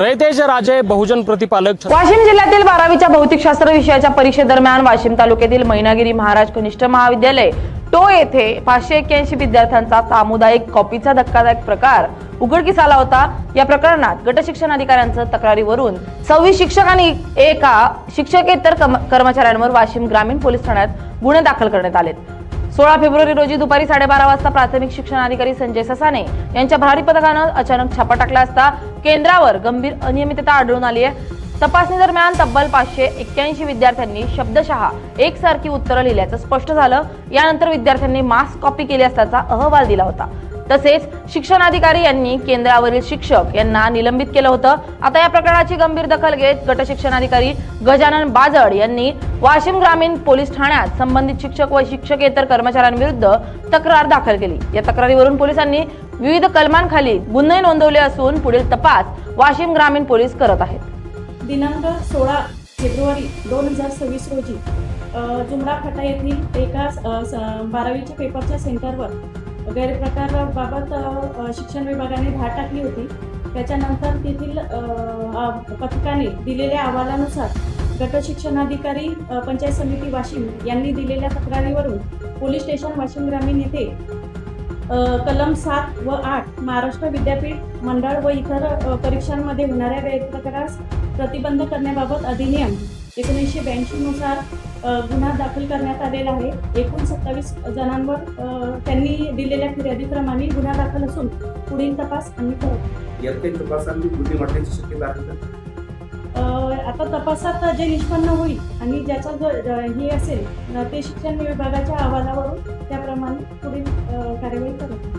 रयतेश राजे बहुजन प्रतिपालक. वाशिम जिल्ह्यातील 12वीच्या भौतिकशास्त्र विषयाच्या परीक्षेदरम्यान वाशिम तालुक्यातील मैनागिरी महाराज कनिष्ठ महाविद्यालय टो येथे 581 विद्यार्थ्यांचा सामुदायिक कॉपीचा धक्कादायक प्रकार उघडकीस आला होता. या प्रकरणात गट शिक्षण अधिकाऱ्यांच्या तक्रारीवरून 26 शिक्षक आणि एका शिक्षकेतर कर्मचाऱ्यांवर वाशिम ग्रामीण पोलीस ठाण्यात गुन्हे दाखल करण्यात आले. 16 फेब्रुवारी रोजी दुपारी 12:30 वाजता प्राथमिक शिक्षण अधिकारी संजय ससाने यांच्या भरारी पथकानं अचानक छापा टाकला असता केंद्रावर गंभीर अनियमितता आढळून आली आहे. तपासणी दरम्यान तब्बल 581 विद्यार्थ्यांनी शब्दशः एकसारखी उत्तरं लिहिल्याचं स्पष्ट झालं. यानंतर विद्यार्थ्यांनी मास कॉपी केली असल्याचा अहवाल दिला होता. तसेच शिक्षण अधिकारी यांनी केंद्रावरील शिक्षक यांना निलंबित केलं होतं. आता या प्रकरणाची गंभीर दखल घेत गट शिक्षण अधिकारी गजानन बाजड यांनी वाशिम ग्रामीण पोलीस ठाण्यात संबंधित शिक्षक व शिक्षकेतर कर्मचाऱ्यांविरुद्ध तक्रार दाखल केली. या तक्रारीवरून पोलिसांनी विविध कलमांखाली गुन्हे नोंदवले असून पुढील तपास वाशिम ग्रामीण पोलीस करत आहेत. दिनांक 16 फेब्रुवारी 2026 रोजी जुमरा फाटा येथील एका 12वीच्या पेपरच्या सेंटरवर गैरप्रकाराबाबत शिक्षण विभागाने धाड टाकली होती. त्याच्यानंतर तेथील पथकाने दिलेल्या अहवालानुसार गट शिक्षणाधिकारी पंचायत समिती वाशिम यांनी दिलेल्या तक्रारीवरून पोलीस स्टेशन वाशिम ग्रामीण येथे कलम 7 व 8 महाराष्ट्र विद्यापीठ मंडळ व इतर परीक्षांमध्ये होणाऱ्या गैरप्रकारास प्रतिबंध करण्याबाबत अधिनियम 1982 नुसार गुन्हा दाखल करण्यात आलेला आहे. एकूण 27 जणांवर त्यांनी दिलेल्या फिर्यादीप्रमाणे गुन्हा दाखल असून पुढील तपास आम्ही करतो. यात काही तपासांनी गुन्हे वाढण्याची शक्यता आहे का? आता तपासात जे निष्पन्न होईल आणि ज्याचा जो हे असेल ते शिक्षण विभागाच्या अहवालावरून त्याप्रमाणे पुढील कार्यवाही करतो.